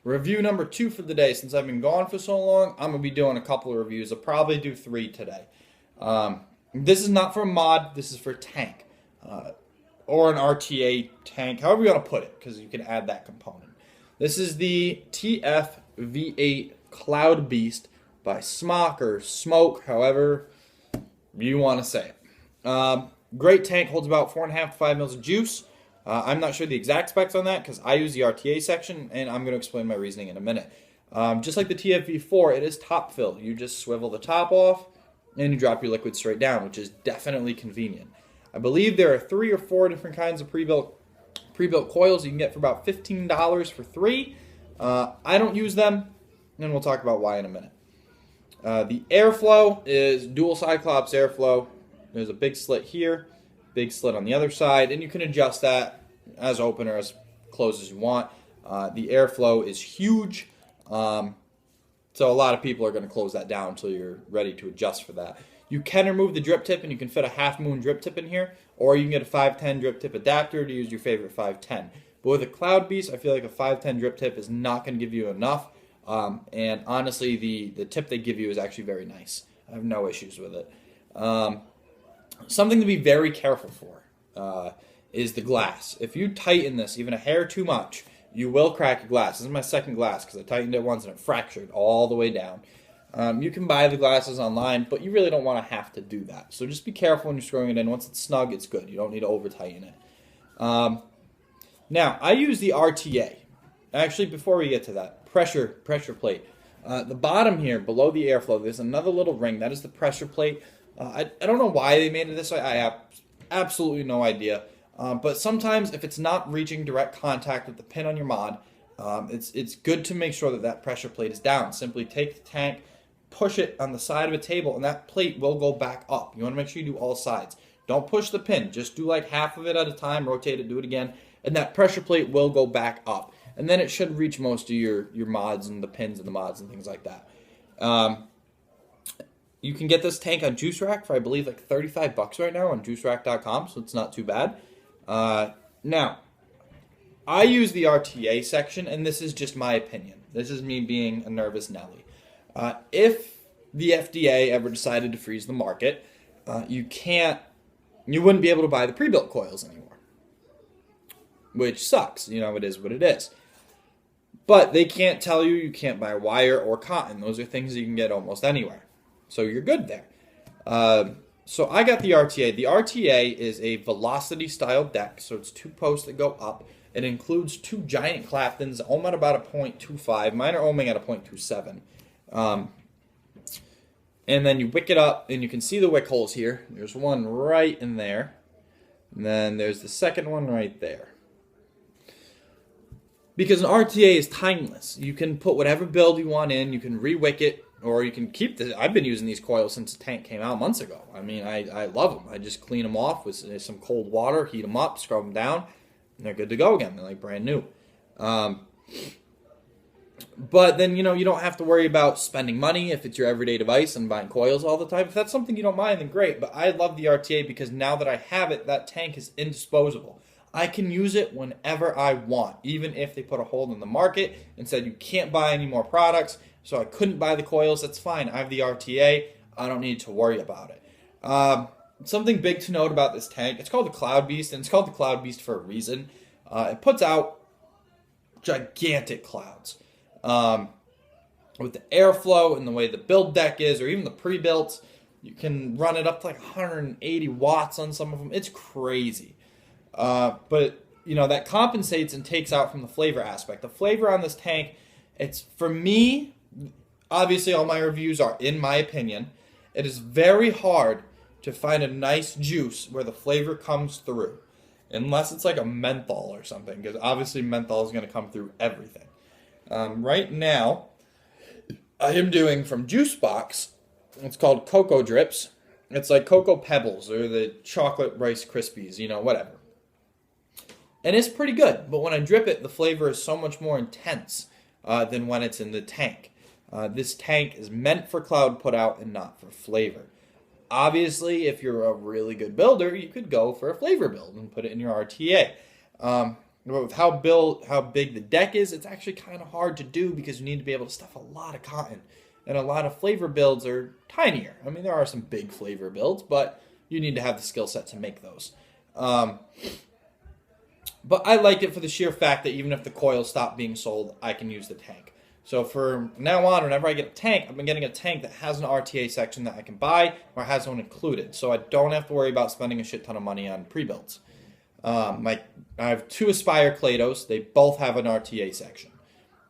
Review number 2 for the day. Since I've been gone for so long, I'm going to be doing a couple of reviews. I'll probably do 3 today. This is not for a mod. This is for a tank. Or an RTA tank, however you want to put it, because you can add that component. This is the tfv8 Cloud Beast by Smok or Smok, however you want to say it. Great tank, holds about 4.5 to 5 mils of juice. I'm not sure the exact specs on that because I use the RTA section, and I'm going to explain my reasoning in a minute. Just like the tfv4, it is top fill. You just swivel the top off, and you drop your liquid straight down, which is definitely convenient. I believe there are 3 or 4 different kinds of pre-built coils you can get for about $15 for 3. I don't use them, and we'll talk about why in a minute. The airflow is dual Cyclops airflow. There's a big slit here, big slit on the other side, and you can adjust that as open or as closed as you want. The airflow is huge, so a lot of people are going to close that down until you're ready to adjust for that. You can remove the drip tip, and you can fit a half-moon drip tip in here, or you can get a 510 drip tip adapter to use your favorite 510. But with a Cloud Beast, I feel like a 510 drip tip is not going to give you enough, and honestly, the tip they give you is actually very nice. I have no issues with it. Something to be very careful for is the glass. If you tighten this even a hair too much, you will crack a glass. This is my second glass because I tightened it once and it fractured all the way down. You can buy the glasses online, but you really don't want to have to do that. So just be careful when you're screwing it in. Once it's snug, it's good. You don't need to over-tighten it. Now, I use the RTA. Actually, before we get to that, pressure plate. The bottom here, below the airflow, there's another little ring. That is the pressure plate. I don't know why they made it this way. I have absolutely no idea. But sometimes if it's not reaching direct contact with the pin on your mod, it's good to make sure that that pressure plate is down. Simply take the tank, push it on the side of a table, and that plate will go back up. You want to make sure you do all sides. Don't push the pin. Just do like half of it at a time, rotate it, do it again, and that pressure plate will go back up. And then it should reach most of your mods and the pins and the mods and things like that. You can get this tank on Juice Rack for, I believe, like $35 right now on juicerack.com, so it's not too bad. Now, I use the RTA section, and this is just my opinion. This is me being a nervous Nelly. If the FDA ever decided to freeze the market, you wouldn't be able to buy the pre-built coils anymore, which sucks. You know, it is what it is. But they can't tell you can't buy wire or cotton. Those are things you can get almost anywhere. So you're good there. So I got the RTA. The RTA is a velocity-style deck, so it's 2 posts that go up. It includes 2 giant Claptons, ohm at about a 0.25. Mine are ohming at a 0.27. And then you wick it up, and you can see the wick holes here. There's one right in there. And then there's the second one right there. Because an RTA is timeless. You can put whatever build you want in. You can re-wick it, or you can keep this. I've been using these coils since the tank came out months ago. I mean, I love them. I just clean them off with some cold water, heat them up, scrub them down, and they're good to go again. They're like brand new. But then, you don't have to worry about spending money if it's your everyday device and buying coils all the time. If that's something you don't mind, then great. But I love the RTA because now that I have it, that tank is indisposable. I can use it whenever I want, even if they put a hold on the market and said you can't buy any more products, so I couldn't buy the coils. That's fine. I have the RTA. I don't need to worry about it. Something big to note about this tank, it's called the Cloud Beast, and it's called the Cloud Beast for a reason. It puts out gigantic clouds. With the airflow and the way the build deck is, or even the pre-built, you can run it up to like 180 watts on some of them. It's crazy. But, that compensates and takes out from the flavor aspect. The flavor on this tank, it's, for me, obviously all my reviews are in my opinion. It is very hard to find a nice juice where the flavor comes through. Unless it's like a menthol or something, because obviously menthol is going to come through everything. Right now, I am doing from Juicebox, it's called Cocoa Drips. It's like Cocoa Pebbles or the chocolate Rice Krispies, whatever. And it's pretty good, but when I drip it, the flavor is so much more intense than when it's in the tank. This tank is meant for cloud put out and not for flavor. Obviously, if you're a really good builder, you could go for a flavor build and put it in your RTA. But with how big the deck is, it's actually kind of hard to do because you need to be able to stuff a lot of cotton. And a lot of flavor builds are tinier. I mean, there are some big flavor builds, but you need to have the skill set to make those. But I like it for the sheer fact that even if the coils stop being sold, I can use the tank. So for now on, whenever I get a tank, I've been getting a tank that has an RTA section that I can buy or has one included. So I don't have to worry about spending a shit ton of money on pre-builds. I have 2 Aspire Clados. They both have an RTA section.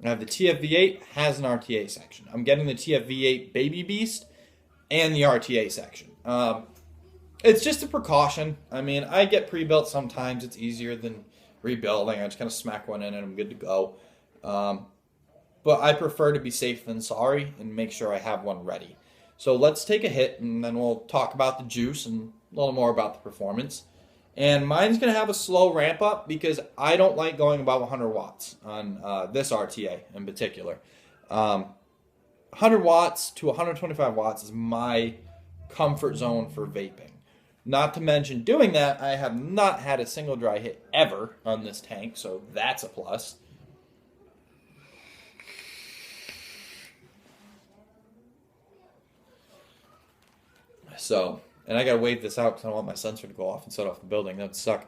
I have the tfv8, has an RTA section. I'm getting the tfv8 Baby Beast and the RTA section. It's just a precaution. I mean, I get pre-built sometimes. It's easier than rebuilding. I just kind of smack one in and I'm good to go. But I prefer to be safe than sorry and make sure I have one ready. So let's take a hit and then we'll talk about the juice and a little more about the performance. And mine's going to have a slow ramp up because I don't like going above 100 watts on this RTA in particular. 100 watts to 125 watts is my comfort zone for vaping. Not to mention doing that, I have not had a single dry hit ever on this tank, so that's a plus. So, and I gotta wait this out because I don't want my sensor to go off and set off the building. That would suck.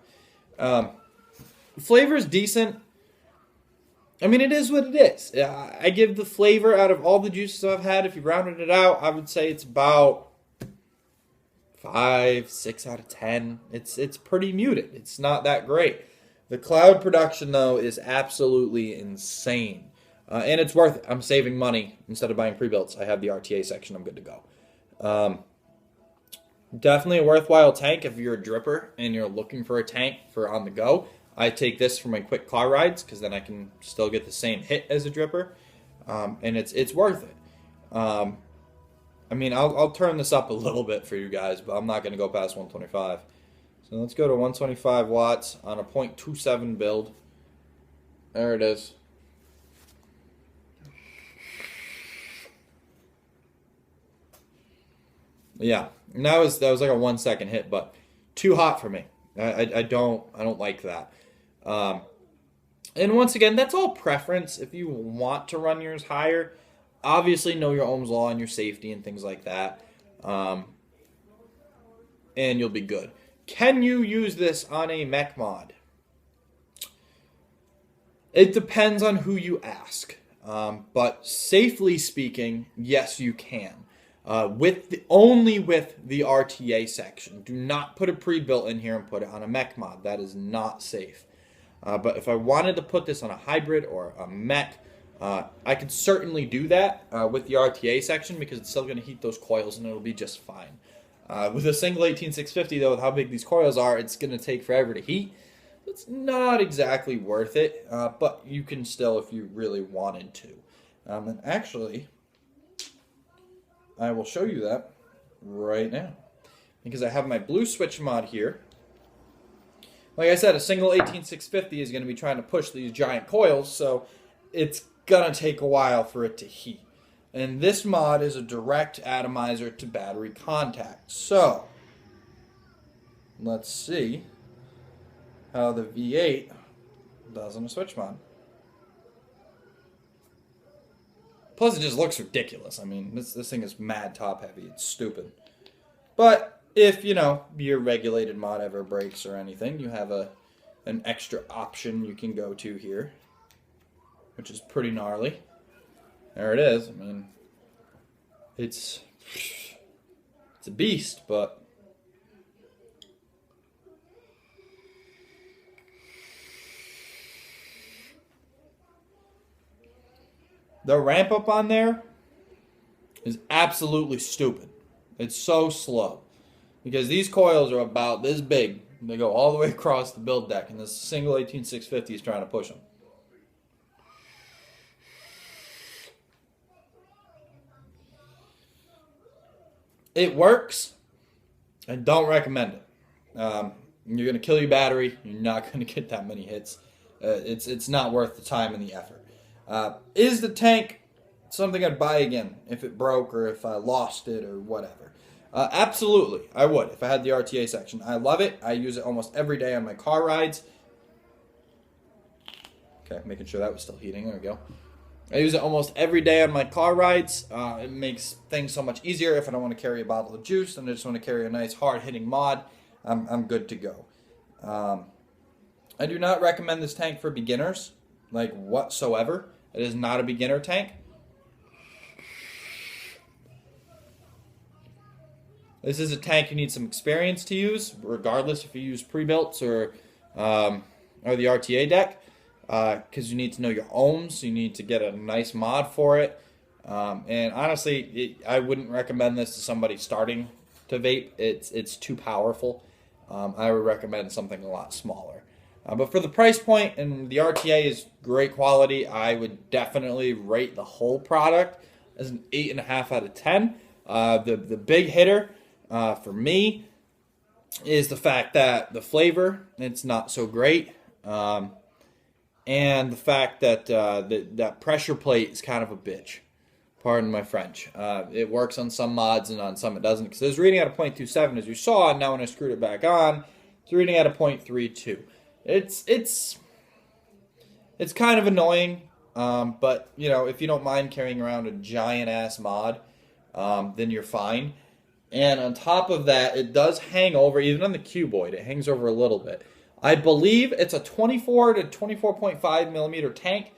Flavor is decent. I mean, it is what it is. I give the flavor out of all the juices I've had, if you rounded it out, I would say it's about 5, 6 out of 10. It's pretty muted. It's not that great. The cloud production, though, is absolutely insane. And it's worth it. I'm saving money. Instead of buying pre-builts, I have the RTA section. I'm good to go. Definitely a worthwhile tank if you're a dripper and you're looking for a tank for on the go. I take this for my quick car rides because then I can still get the same hit as a dripper. And it's worth it. I mean, I'll turn this up a little bit for you guys, but I'm not going to go past 125. So let's go to 125 watts on a .27 build. There it is. Yeah, and that was like a 1 second hit, but too hot for me. I don't like that. And once again, that's all preference. If you want to run yours higher, obviously know your ohms law and your safety and things like that, and you'll be good. Can you use this on a mech mod? It depends on who you ask, but safely speaking, yes, you can. Only with the RTA section. Do not put a pre-built in here and put it on a mech mod. That is not safe. But if I wanted to put this on a hybrid or a mech, I could certainly do that with the RTA section because it's still going to heat those coils and it'll be just fine. With a single 18650 though, with how big these coils are, it's going to take forever to heat. It's not exactly worth it, but you can still if you really wanted to. And actually, I will show you that right now because I have my blue switch mod here. Like I said, a single 18650 is going to be trying to push these giant coils, so it's going to take a while for it to heat. And this mod is a direct atomizer to battery contact. So, let's see how the V8 does on a switch mod. Plus, it just looks ridiculous. I mean, this thing is mad top heavy. It's stupid. But if, your regulated mod ever breaks or anything, you have an extra option you can go to here, which is pretty gnarly. There it is. I mean, it's a beast, but the ramp up on there is absolutely stupid. It's so slow because these coils are about this big. They go all the way across the build deck, and this single 18650 is trying to push them. It works. I don't recommend it. You're going to kill your battery. You're not going to get that many hits. It's not worth the time and the effort. Is the tank something I'd buy again if it broke or if I lost it or whatever? Absolutely, I would if I had the RTA section. I love it. I use it almost every day on my car rides. Okay, making sure that was still heating. There we go. I use it almost every day on my car rides. It makes things so much easier. If I don't want to carry a bottle of juice and I just want to carry a nice hard-hitting mod, I'm good to go. I do not recommend this tank for beginners, like whatsoever. It is not a beginner tank. This is a tank you need some experience to use, regardless if you use pre-builts or the RTA deck, because you need to know your ohms. You need to get a nice mod for it. And honestly, I wouldn't recommend this to somebody starting to vape. It's too powerful. I would recommend something a lot smaller. But for the price point, and the RTA is great quality, I would definitely rate the whole product as an 8.5 out of 10. The big hitter for me is the fact that the flavor, it's not so great. And the fact that that pressure plate is kind of a bitch. Pardon my French. It works on some mods and on some it doesn't. Because it was reading at a 0.27 as you saw, and now when I screwed it back on, it's reading at a 0.32. It's kind of annoying, but you know, if you don't mind carrying around a giant ass mod, then you're fine. And on top of that, it does hang over, even on the cuboid, it hangs over a little bit. I believe it's a 24 to 24.5 millimeter tank.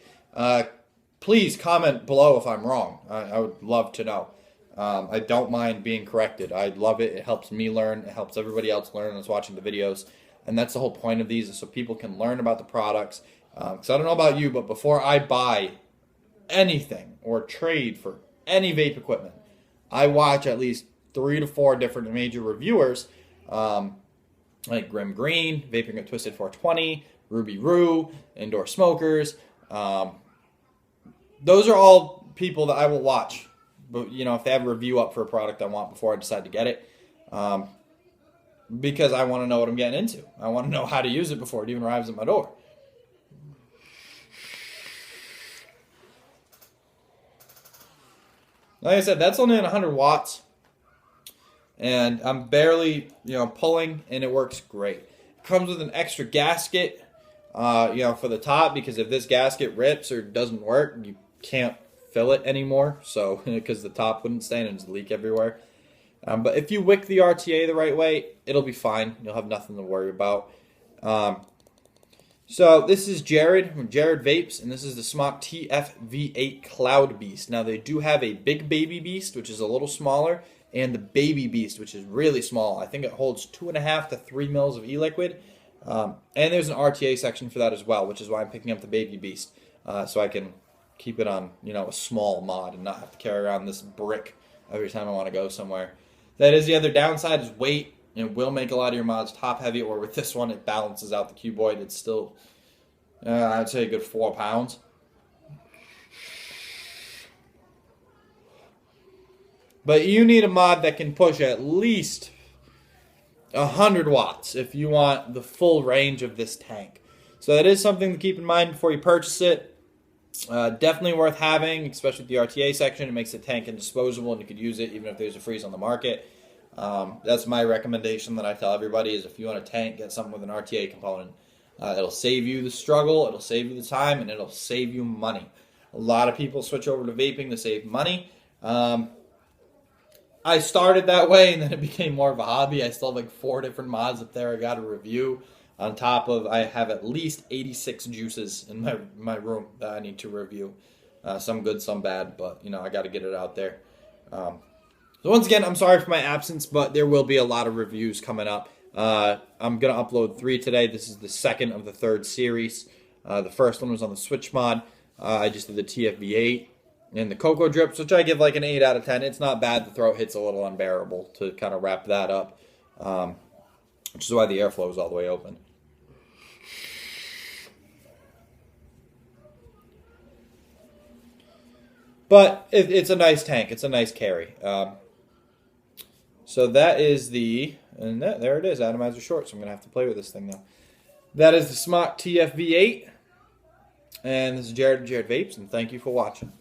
Please comment below if I'm wrong. I would love to know. I don't mind being corrected. I love it. It helps me learn. It helps everybody else learn that's watching the videos. And that's the whole point of these, is so people can learn about the products. Because I don't know about you, but before I buy anything or trade for any vape equipment, I watch at least 3 to 4 different major reviewers, like Grim Green, Vaping at Twisted 420, Ruby Roo, Indoor Smokers. Those are all people that I will watch. But you know, if they have a review up for a product I want before I decide to get it. Because I want to know what I'm getting into. I want to know how to use it before it even arrives at my door. Like I said, that's only at 100 watts. And I'm barely, pulling, and it works great. It comes with an extra gasket, for the top, because if this gasket rips or doesn't work, you can't fill it anymore. So, because the top wouldn't stay and it'd leak everywhere. But if you wick the RTA the right way, it'll be fine. You'll have nothing to worry about. So this is Jared from Jared Vapes, and this is the Smok tfv8 Cloud Beast. Now they do have a big baby beast, which is a little smaller, and the baby beast, which is really small. I think it holds 2.5 to 3 mils of e-liquid. And there's an RTA section for that as well, which is why I'm picking up the baby beast, so I can keep it on, a small mod and not have to carry around this brick every time I want to go somewhere. That is the other downside, is weight. It will make a lot of your mods top heavy, or with this one, it balances out the cuboid. It's still, I'd say a good 4 pounds. But you need a mod that can push at least 100 watts if you want the full range of this tank. So that is something to keep in mind before you purchase it. Definitely worth having, especially with the RTA section. It makes the tank indisposable, and you could use it even if there's a freeze on the market. That's my recommendation that I tell everybody, is if you want a tank, get something with an RTA component. It'll save you the struggle, it'll save you the time, and it'll save you money. A lot of people switch over to vaping to save money. I started that way, and then it became more of a hobby. I still have like 4 different mods up there I got to review. On top of, I have at least 86 juices in my room that I need to review. Some good, some bad, but I got to get it out there. So once again, I'm sorry for my absence, but there will be a lot of reviews coming up. I'm going to upload 3 today. This is the second of the 3rd series. The first one was on the Switch mod. I just did the tfv8 and the Cocoa Drips, which I give like an 8 out of 10. It's not bad. The throat hit's a little unbearable to kind of wrap that up, which is why the airflow is all the way open. But it's a nice tank. It's a nice carry. So that is there it is, atomizer short. So I'm going to have to play with this thing now. That is the Smok tfv8. And this is Jared Vapes, and thank you for watching.